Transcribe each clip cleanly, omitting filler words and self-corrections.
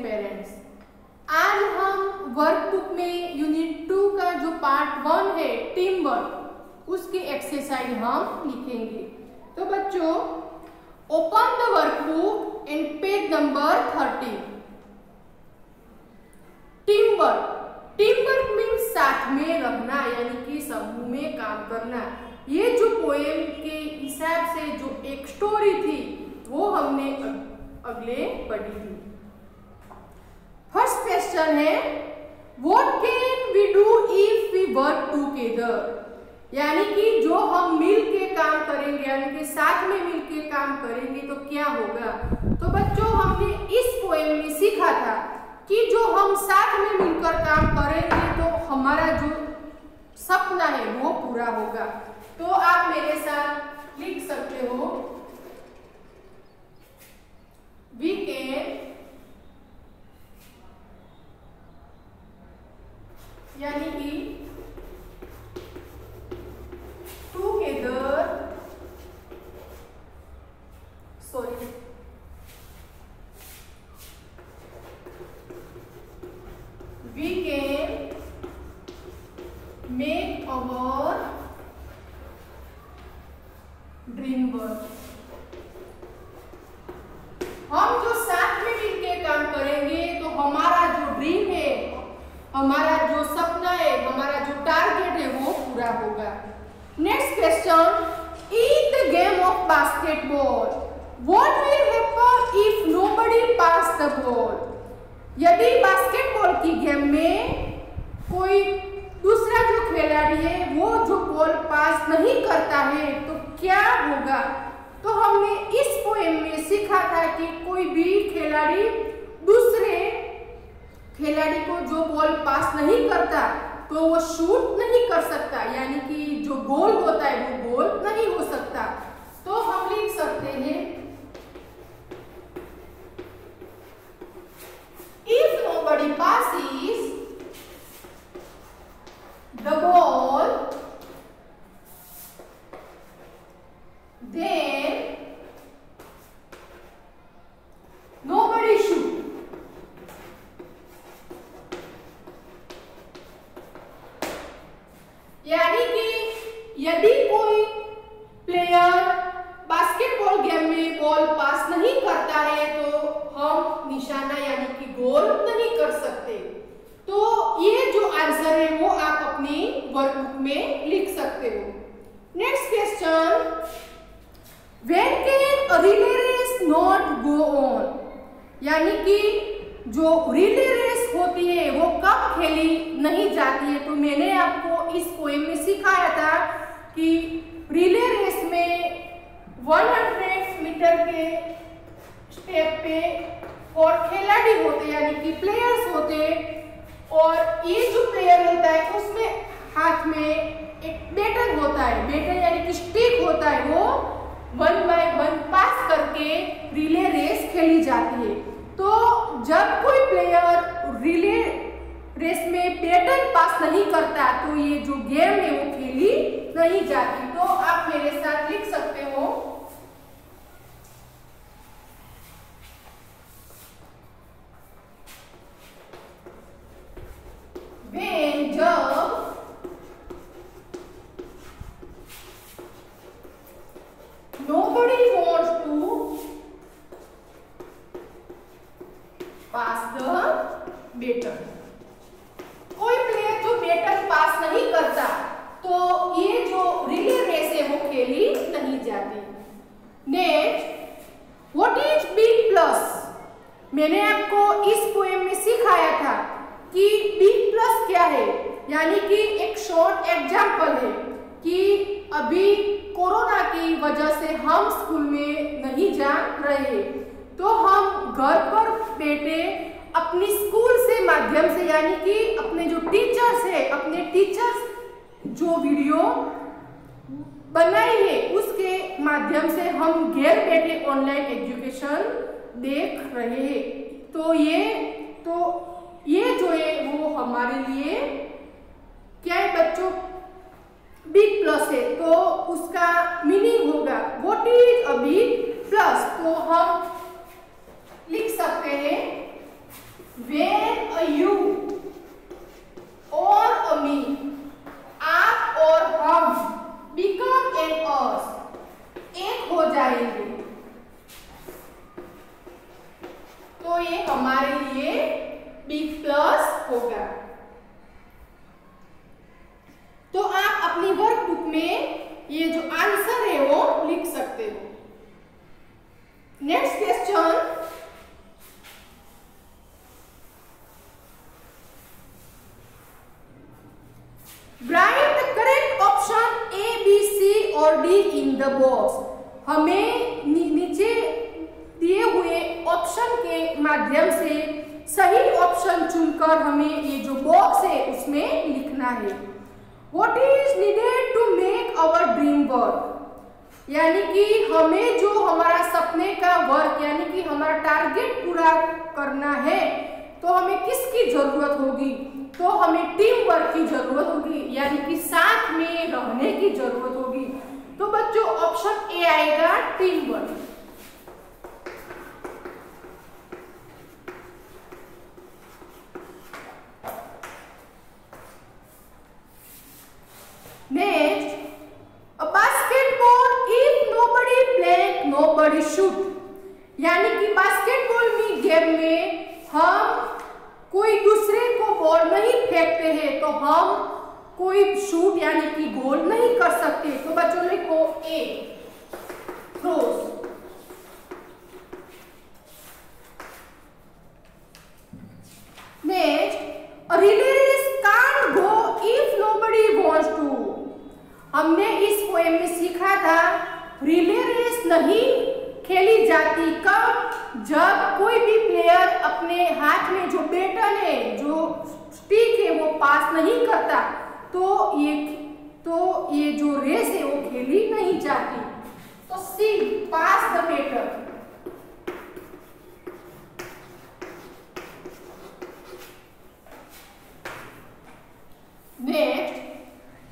Parents, आज हम workbook में यूनिट 2 का जो पार्ट 1 है टीम वर्क, उसकी एक्सरसाइज हम लिखेंगे। तो बच्चों, open the workbook and page number 30। Team work means साथ में रहना, यानी कि समूह में काम करना। ये जो पोएम के हिसाब से जो एक स्टोरी थी वो हमने अगले पढ़ी थी। फर्स्ट क्वेश्चन है, what can we do if we work together, यानी कि जो हम मिल के काम करेंगे, यानी कि साथ में मिल के काम करेंगे तो क्या होगा। तो बच्चों, हमने इस पोएम में सीखा था कि जो हम साथ में मिलकर काम करेंगे तो हमारा जो सपना है वो पूरा होगा। तो आप मेरे साथ लिख सकते हो, वी कैन, यानी कि together, sorry, we can make our dream work। हम जो साथ में मिलकर काम करेंगे तो हमारा जो ड्रीम है, हमारा जो सपना है, हमारा जो टारगेट है वो पूरा होगा। Next question, in the game of basketball what will happen if nobody pass the ball, यदि बास्केटबॉल की गेम में कोई दूसरा जो खिलाड़ी है वो जो बॉल पास नहीं करता है तो क्या होगा। तो हमने इस पोएम में सीखा था कि कोई भी खिलाड़ी दूसरे खिलाड़ी को जो बॉल पास नहीं करता तो वो शूट नहीं कर सकता, यानी कि जो गोल होता है वो गोल नहीं हो सकता। तो हम लिख सकते हैं, if nobody passes the ball, then nobody shoot। यानी कि यदि कोई प्लेयर बास्केटबॉल गेम में बॉल पास नहीं करता है तो हम निशाना यानी कि गोल नहीं कर सकते। तो ये जो आंसर है वो आप अपनी वर्कबुक में लिख सकते हो। Next question, when can a relay race not go on, यानी कि जो रिले रेस होती है वो कब खेली नहीं जाती है। तो मैंने आपको इस पोएम में सिखाया था कि रिले रेस में 100 मीटर के स्टेप पे और खिलाड़ी होते यानी कि प्लेयर्स होते, और ये जो प्लेयर होता है उसमें हाथ में एक बैटर होता है, बैटर यानी कि स्टिक होता है, वो 1 बाय 1 पास करके रिले रेस खेली जाती है। तो जब कोई प्लेयर रिले रेस में बैटर पास नहीं करता तो ये जो गेम है वो खेली नहीं जाती। तो आप मेरे साथ लिख सकते हो, जब nobody wants to pass the baton, कोई प्लेयर जो बैटर पास नहीं करता तो ये जो रिले रेस है वो खेली नहीं जाती। Next, what is big plus, मैंने आपको इस पोएम में सिखाया था कि बिग प्लस क्या है, यानी कि एक शॉर्ट एग्जाम्पल है कि अभी कोरोना की वजह से हम स्कूल में नहीं जा रहे, तो हम घर पर बैठे अपनी स्कूल से माध्यम से, यानी कि अपने जो टीचर्स है, अपने टीचर्स जो वीडियो बनाई है उसके माध्यम से हम घर बैठे ऑनलाइन एजुकेशन देख रहे हैं। तो ये जो है वो हमारे लिए क्या है बच्चों, बिग प्लस है। तो उसका मीनिंग होगा what is a big plus. तो हम लिख सकते हैं हमारे लिए बिग प्लस होगा। तो आप अपनी वर्कबुक में ये जो आंसर है वो लिख सकते हो। Next question, write the correct option A, B, C और डी इन द बॉक्स। हमें नीचे दिए हुए ऑप्शन के माध्यम से सही ऑप्शन चुनकर हमें ये जो बॉक्स है उसमें लिखना है। What is needed to make our dream work? यानी कि हमें जो हमारा सपने का वर्क यानी कि हमारा टारगेट पूरा करना है तो हमें किसकी जरूरत होगी? तो हमें टीम वर्क की जरूरत होगी, यानी कि साथ में रहने की जरूरत होगी। तो बच्चों ऑप्शन ए आएगा, team work. Next, a basketball if nobody play nobody shoot। यानी कि बास्केटबॉल गेम में हम कोई दूसरे को बॉल नहीं फेंकते हैं तो हम कोई शूट यानी कि गोल नहीं कर सकते। तो बच्चों लिखो A, throws. Next, a relay race can't go if nobody wants to। हमने इस पोएम में सीखा था रिले रेस नहीं खेली जाती कब? जब कोई भी प्लेयर अपने हाथ में जो बैटन है, जो स्टिक है वो पास नहीं करता तो ये जो रेस है वो खेली नहीं जाती। तो C, pass the baton. Next,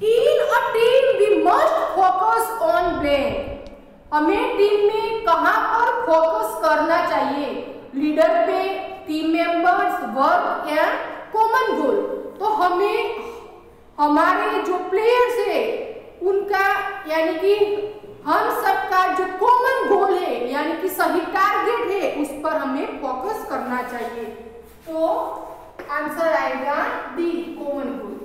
in a team we must focus on playing. हमें टीम में कहां पर फोकस करना चाहिए? लीडर पे, टीम मेंबर्स, वर्क या कॉमन गोल। तो हमें हमारे जो प्लेयर्स है उनका यानी कि हम सबका जो कॉमन गोल है यानी कि सही टारगेट है उस पर हमें फोकस करना चाहिए। तो आंसर आएगा डी, कॉमन गोल।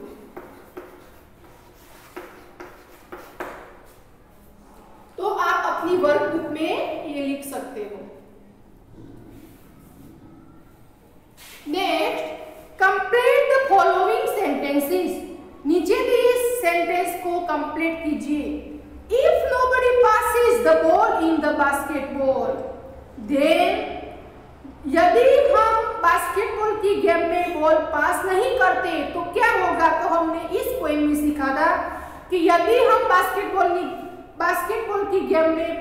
तो आप अपनी वर्कबुक में ये लिख सकते हो। Next, complete the following sentences. नीचे दिए सेंटेंस को कंप्लीट कीजिए। If nobody passes the ball in the basketball, then यदि हम बास्केटबॉल की गेम में बॉल पास नहीं करते तो क्या होगा? तो हमने इस पोएम में सीखा था कि यदि हम बास्केटबॉल की गेम में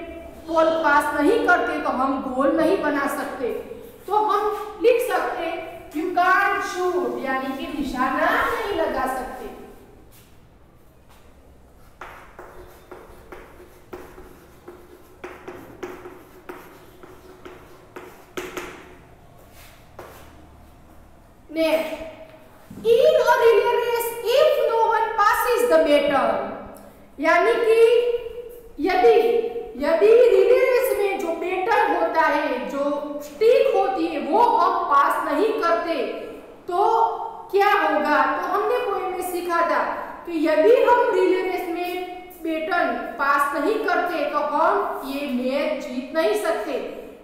बॉल पास नहीं करते तो हम गोल नहीं बना सकते। तो हम लिख सकते यू कांट शूट, यानी कि निशाना नहीं लगा सकते। Next, in a relay race if no one passes the baton, यानी कि यदि रिले रेस में जो बैटन होता है, जो स्टिक होती है वो हम पास नहीं करते तो क्या होगा? तो हमने पोएम में सीखा था कि यदि हम रिले रेस में बैटन पास नहीं करते तो हम ये मैच जीत नहीं सकते,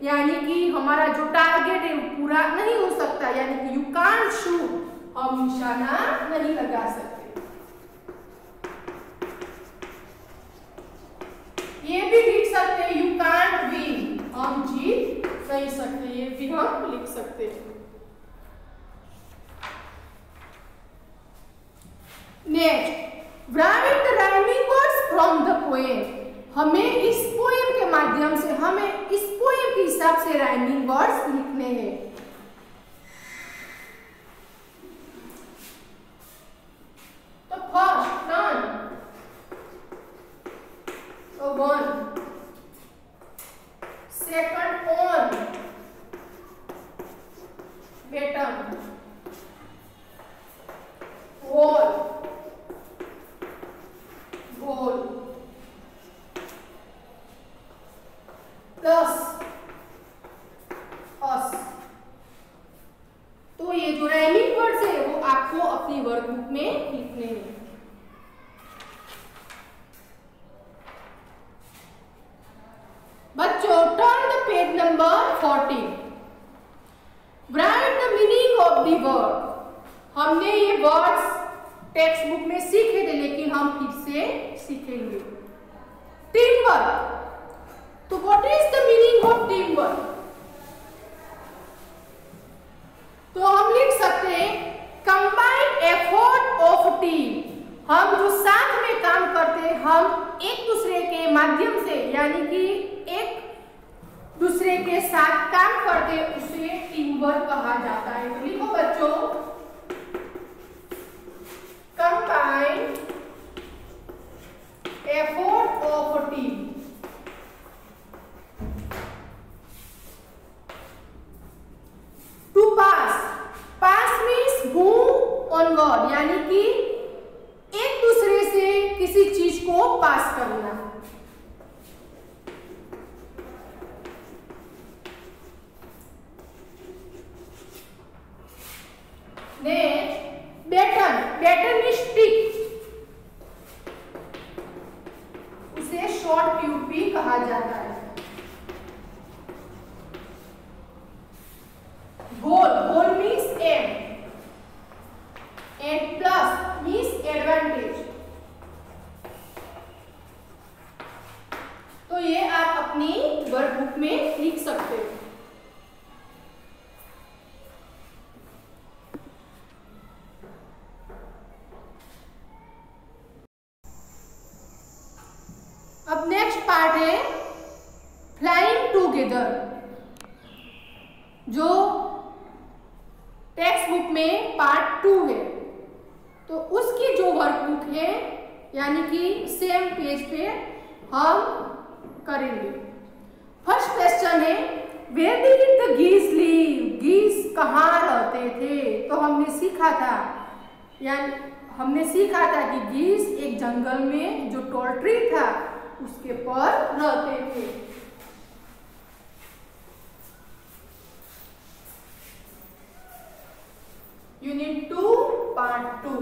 यानी कि हमारा जो टारगेट है वो पूरा नहीं हो सकता, यानी कि यू कांट शूट, हम निशाना नहीं लगा सकते। ये भी लिख सकते हैं यू कांट विन, हम जीत नहीं सकते, ये भी हम लिख सकते हैं। Next, right the rhyming words from the poem. हमें इस पोएम के माध्यम से हमें इस पोएम के हिसाब से राइमिंग वर्ड्स लिखने हैं। तो फर्स्ट टर्न, तो one, second on, baton, wall, goal, 10 us, तो ये जो राइमिंग वर्ड्स है वो आपको अपनी वर्कबुक में लिखने हैं। बच्चों, turn the page number 14। Right the meaning of the word. हमने ये वर्ड्स टेक्स्ट बुक में सीखे थे, लेकिन हम फिर से सीखेंगे। Team work. तो what is the meaning of team work? तो हम लिख सकते हैं कंबाइंड एफर्ट ऑफ टीम। हम जो साथ में काम करते हैं, हम एक दूसरे के माध्यम से, यानी कि एक दूसरे के साथ काम करते हैं, उसे टीम वर्क कहा जाता है। तो लिखो बच्चों, combined effort of team. To pass. Pass means move onward, यानी कि एक दूसरे से किसी चीज को पास करना। Next, baton. Baton means stick, उसे शॉर्ट ट्यूब भी कहा जाता है। Goal. Goal means aim, and plus means advantage. तो ये आप अपनी वर्कबुक में लिख सकते हो। अब नेक्स्ट पार्ट है फ्लाइंग टूगेदर, जो टेक्स्ट बुक में पार्ट 2 है। तो उसकी जो वर्कबुक है, यानी कि सेम पेज पे हम करेंगे। फर्स्ट क्वेश्चन है, वेयर डिड द गीज लिव? गीज कहाँ रहते थे? तो हमने सीखा था, यानी हमने सीखा था कि गीज एक जंगल में जो टॉल ट्री था उसके पर रहते थे। Unit 2 part 2।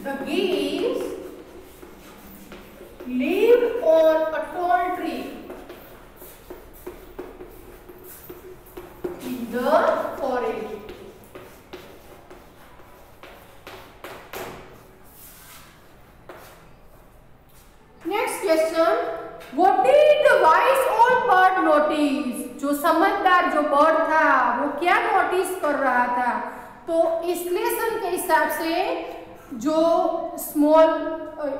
The geese lived on a tall tree in the forest. Next question, what did the wise old bird notice? जो समझदार जो बर्ड था वो क्या नोटिस कर रहा था? तो इस लेसन के हिसाब से जो स्मॉल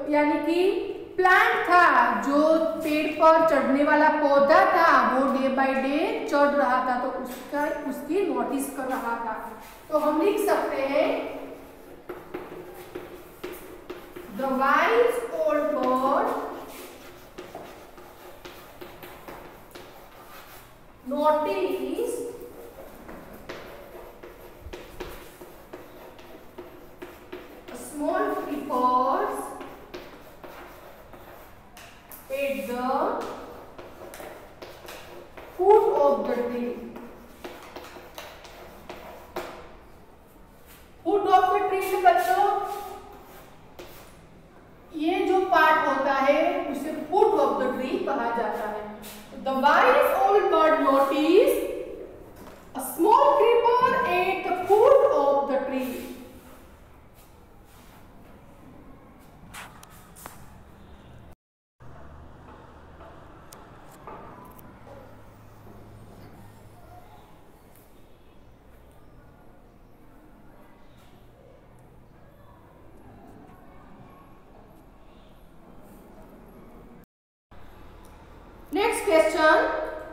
यानी कि प्लांट था, जो पेड़ पर चढ़ने वाला पौधा था, वो डे बाय डे चढ़ रहा था, तो उसकी नोटिस कर रहा था। तो हम लिख सकते हैं the wise old bird notice small creepers at the foot of the tree. Foot of the tree में बच्चों ये जो पार्ट होता है उसे foot of the tree कहा जाता है। The wise old bird noticed a small creeper at the foot of the tree. Next question,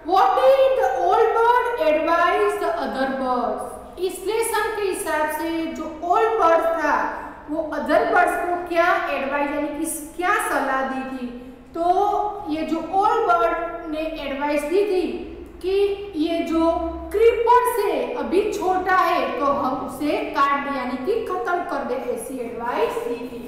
what did the old bird advise the other birds? इस लेसन के हिसाब से जो ओल्ड बर्ड था वो अदर बर्ड्स को क्या एडवाइस यानी कि क्या सलाह दी थी? तो ये जो ओल्ड बर्ड ने एडवाइस दी थी कि ये जो क्रीपर से अभी छोटा है तो हम उसे काट दे यानी कि खत्म कर दे, ऐसी एडवाइस दी थी।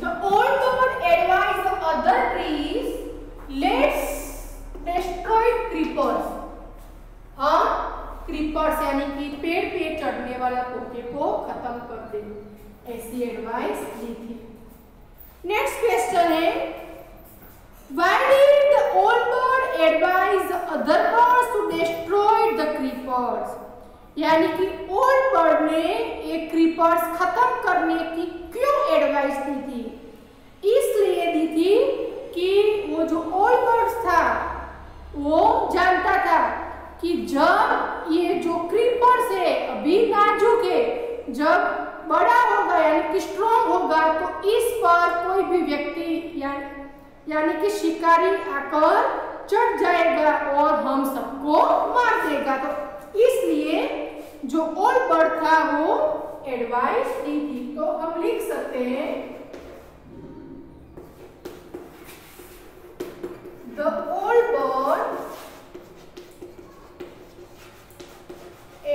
The old bird advised the other trees, let's destroy creepers. हम creepers यानी कि पेड़ पे चढ़ने वाला पौधे को खत्म कर दें, ऐसी एडवाइस दी थी। नेक्स्ट क्वेश्चन है, why did the old bird advise the other birds to destroy the creepers? यानी कि ओल्ड बर्ड ने एक क्रीपर्स खत्म करने की क्यों एडवाइस दी थी? इसलिए दी थी कि वो जो ओल्ड बर्ड्स था वो जानता था कि जब ये जो क्रीपर्स है अभी नाजुक है, जब बड़ा होगा यानी कि स्ट्रॉन्ग होगा तो इस पर कोई भी व्यक्ति यानी कि शिकारी आकर चढ़ जाएगा और हम सबको मार देगा। तो इसलिए जो ओल्ड बर्ड था वो एडवाइस दी थी। तो हम लिख सकते हैं the old bird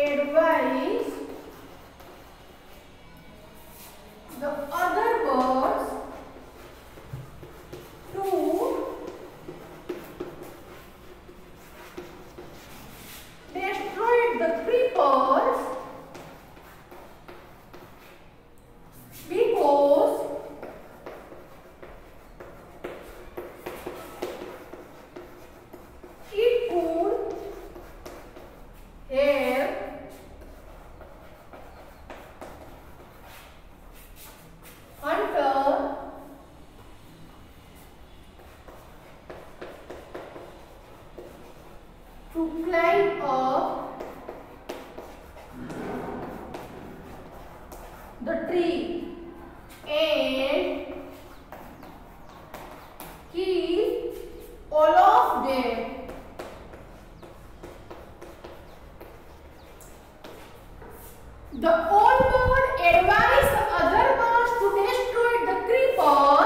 advise the other birds to destroy the creepers because it could help hunter to climb up the tree and kill all of them. The old bird advised the other birds to destroy the creeper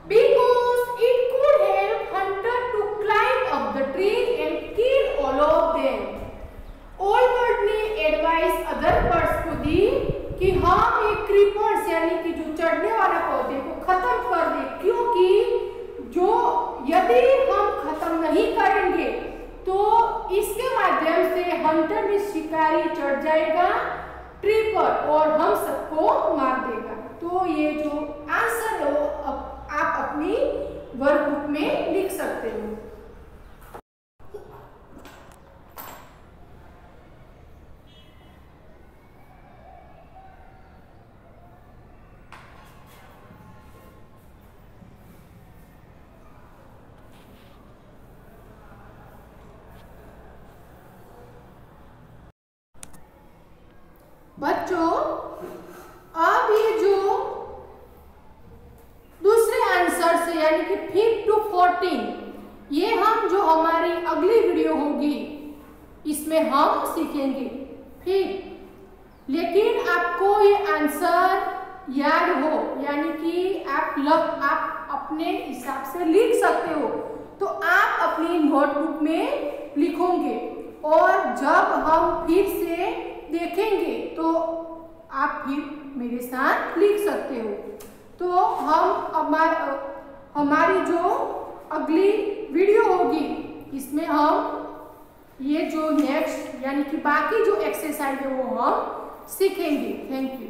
because it could help hunter to climb up the tree and kill all of them. Old bird ने advice other birds को दी कि हम एक creepers यानी कि जो चढ़ने वाला पौधे को खत्म कर दें, क्योंकि जो यदि हम खत्म नहीं करेंगे तो इसके माध्यम से हंटर में शिकारी चढ़ जाएगा ट्री पर और हम सबको मार देगा। तो ये जो आंसर है वो आप अपनी वर्कबुक में लिख सकते हो। बच्चों, अब ये जो दूसरे आंसर से यानी कि 5 to 14 ये हम जो हमारी अगली वीडियो होगी इसमें हम सीखेंगे। फिर लेकिन आपको ये आंसर याद हो यानी कि आप अपने हिसाब से लिख सकते हो, तो आप अपनी नोटबुक में लिखोगे और जब हम फिर से देखेंगे तो आप फिर मेरे साथ लिख सकते हो। तो हम हमारी जो अगली वीडियो होगी इसमें हम ये जो नेक्स्ट यानी कि बाकी जो एक्सरसाइज है वो हम सीखेंगे। Thank you.